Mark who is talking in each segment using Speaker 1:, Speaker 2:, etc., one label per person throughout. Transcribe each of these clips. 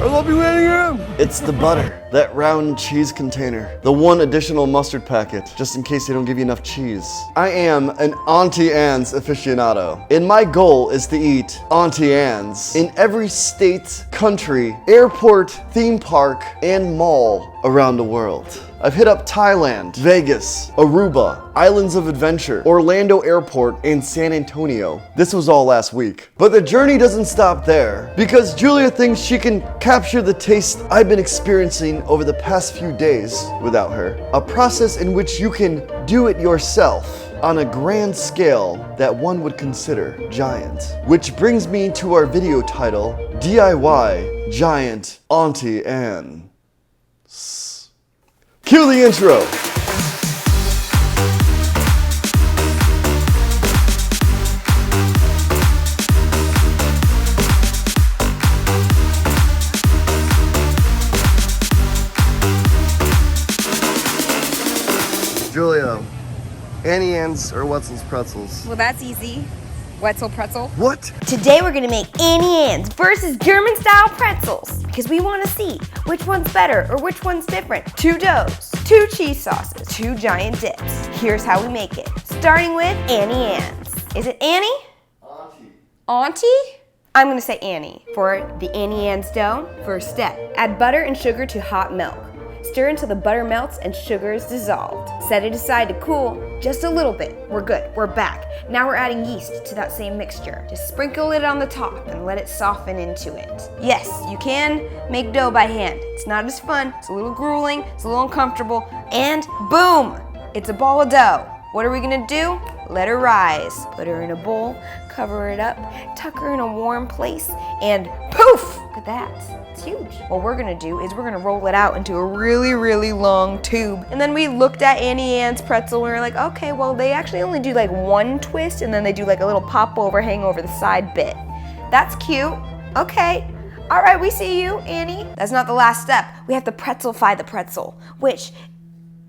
Speaker 1: I love you, Auntie Annes.
Speaker 2: It's the butter, that round cheese container, the one additional mustard packet, just in case they don't give you enough cheese. I am an Auntie Annes aficionado, and my goal is to eat Auntie Annes in every state, country, airport, theme park, and mall around the world. I've hit up Thailand, Vegas, Aruba, Islands of Adventure, Orlando Airport, and San Antonio. This was all last week. But the journey doesn't stop there, because Julia thinks she can capture the taste I've been experiencing over the past few days without her. A process in which you can do it yourself on a grand scale that one would consider giant. Which brings me to our video title, DIY Giant Auntie Annes. Cue the intro. Julia, Auntie Annes or Wetzel's Pretzels?
Speaker 3: Well, that's easy. Wetzel pretzel.
Speaker 2: What?
Speaker 4: Today we're gonna make Auntie Annes versus German style pretzels because we wanna see which one's better or which one's different. 2 doughs, 2 cheese sauces, 2 giant dips. Here's how we make it. Starting with Auntie Annes. Is it Annie? Auntie? I'm gonna say Annie. For the Auntie Annes dough, first step, add butter and sugar to hot milk. Stir until the butter melts and sugar is dissolved. Set it aside to cool just a little bit. We're good, we're back. Now we're adding yeast to that same mixture. Just sprinkle it on the top and let it soften into it. Yes, you can make dough by hand. It's not as fun, it's a little grueling, it's a little uncomfortable, and boom! It's a ball of dough. What are we gonna do? Let her rise. Put her in a bowl, cover it up, tuck her in a warm place, and poof! Look at that. It's huge. What we're gonna do is we're gonna roll it out into a really, really long tube. And then we looked at Auntie Annes pretzel and we were like, okay, well, they actually only do like 1 twist and then they do like a little pop overhang over the side bit. That's cute. Okay. All right, we see you, Annie. That's not the last step. We have to pretzelify the pretzel, which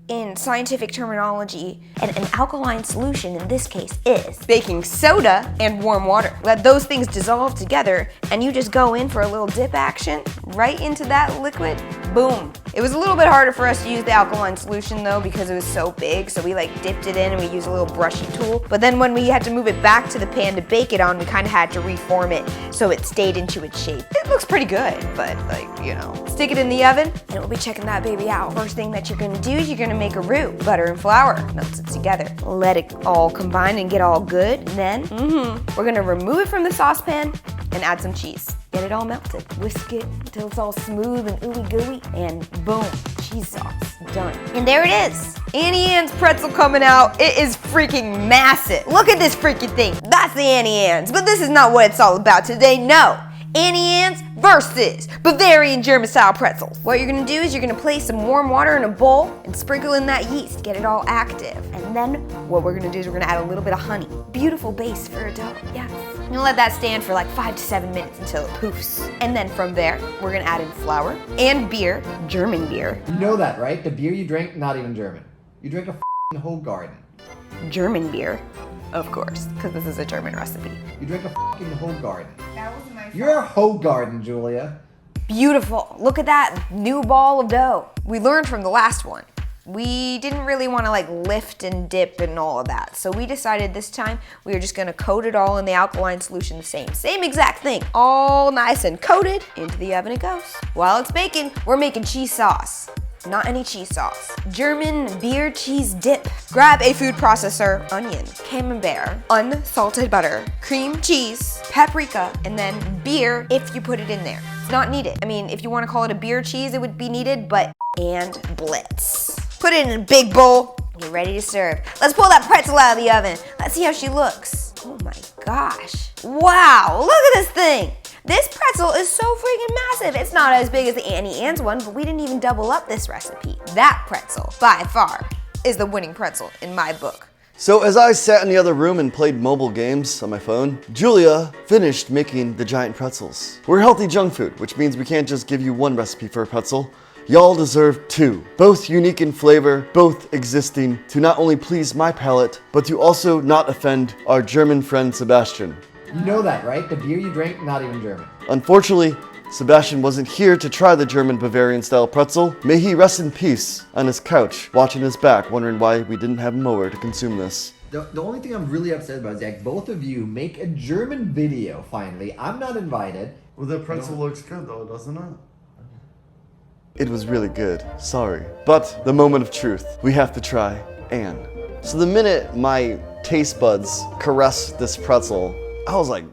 Speaker 4: in scientific terminology, an alkaline solution in this case is baking soda and warm water. Let those things dissolve together and you just go in for a little dip action right into that liquid. Boom. It was a little bit harder for us to use the alkaline solution though because it was so big, so we like dipped it in and we used a little brushy tool. But then when we had to move it back to the pan to bake it on, we kind of had to reform it so it stayed into its shape. It looks pretty good, but like, you know. Stick it in the oven and we'll be checking that baby out. First thing that you're gonna do is you're gonna make a roux, butter and flour, melts it together. Let it all combine and get all good. And then, we're gonna remove it from the saucepan and add some cheese. Get it all melted. Whisk it until it's all smooth and ooey gooey, and boom, cheese sauce, done. And there it is. Auntie Annes pretzel coming out. It is freaking massive. Look at this freaking thing. That's the Auntie Annes, but this is not what it's all about today, no. Auntie Annes versus Bavarian German style pretzels. What you're gonna do is you're gonna place some warm water in a bowl and sprinkle in that yeast, get it all active. And then what we're gonna do is we're gonna add a little bit of honey. Beautiful base for a dough, yes. You're gonna let that stand for like 5 to 7 minutes until it poofs. And then from there, we're gonna add in flour and beer, German beer.
Speaker 5: You know that, right? The beer you drink, not even German. You drink a f***ing whole garden.
Speaker 4: German beer, of course, because this is a German recipe.
Speaker 5: You drink a f***ing whole garden.
Speaker 3: That wasn't my fault.
Speaker 5: You're a whole garden, Julia.
Speaker 4: Beautiful. Look at that new ball of dough. We learned from the last one. We didn't really want to like lift and dip and all of that. So we decided this time we were just going to coat it all in the alkaline solution the same exact thing. All nice and coated. Into the oven it goes. While it's baking, we're making cheese sauce. Not any cheese sauce. German beer cheese dip. Grab a food processor, onion, camembert, unsalted butter, cream cheese, paprika, and then beer if you put it in there. It's not needed. I mean, if you want to call it a beer cheese, it would be needed, and blitz. Put it in a big bowl. Get ready to serve. Let's pull that pretzel out of the oven. Let's see how she looks. Oh my gosh. Wow, look at this thing. This pretzel is so freaking massive. It's not as big as the Auntie Annes one, but we didn't even double up this recipe. That pretzel, by far, is the winning pretzel in my book.
Speaker 2: So as I sat in the other room and played mobile games on my phone, Julia finished making the giant pretzels. We're healthy junk food, which means we can't just give you one recipe for a pretzel. Y'all deserve 2, both unique in flavor, both existing to not only please my palate, but to also not offend our German friend Sebastian.
Speaker 5: You know that, right? The beer you drink, not even German.
Speaker 2: Unfortunately, Sebastian wasn't here to try the German Bavarian-style pretzel. May he rest in peace on his couch, watching his back, wondering why we didn't have a mower to consume this.
Speaker 5: The only thing I'm really upset about is that both of you make a German video finally. I'm not invited.
Speaker 2: Well, the pretzel looks good though, doesn't it? It was really good, sorry. But the moment of truth, we have to try Anne. So the minute my taste buds caressed this pretzel, I was like,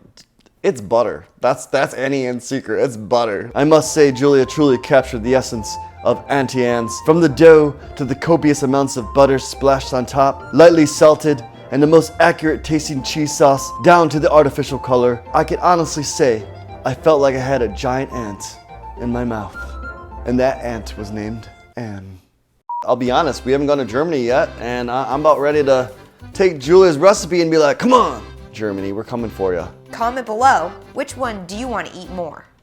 Speaker 2: it's butter. That's Auntie Anne's secret, it's butter. I must say Julia truly captured the essence of Auntie Anne's. From the dough to the copious amounts of butter splashed on top, lightly salted, and the most accurate tasting cheese sauce, down to the artificial color, I can honestly say I felt like I had a giant ant in my mouth. And that ant was named Anne. I'll be honest, we haven't gone to Germany yet, and I'm about ready to take Julia's recipe and be like, come on, Germany, we're coming for you.
Speaker 4: Comment below, which one do you want to eat more?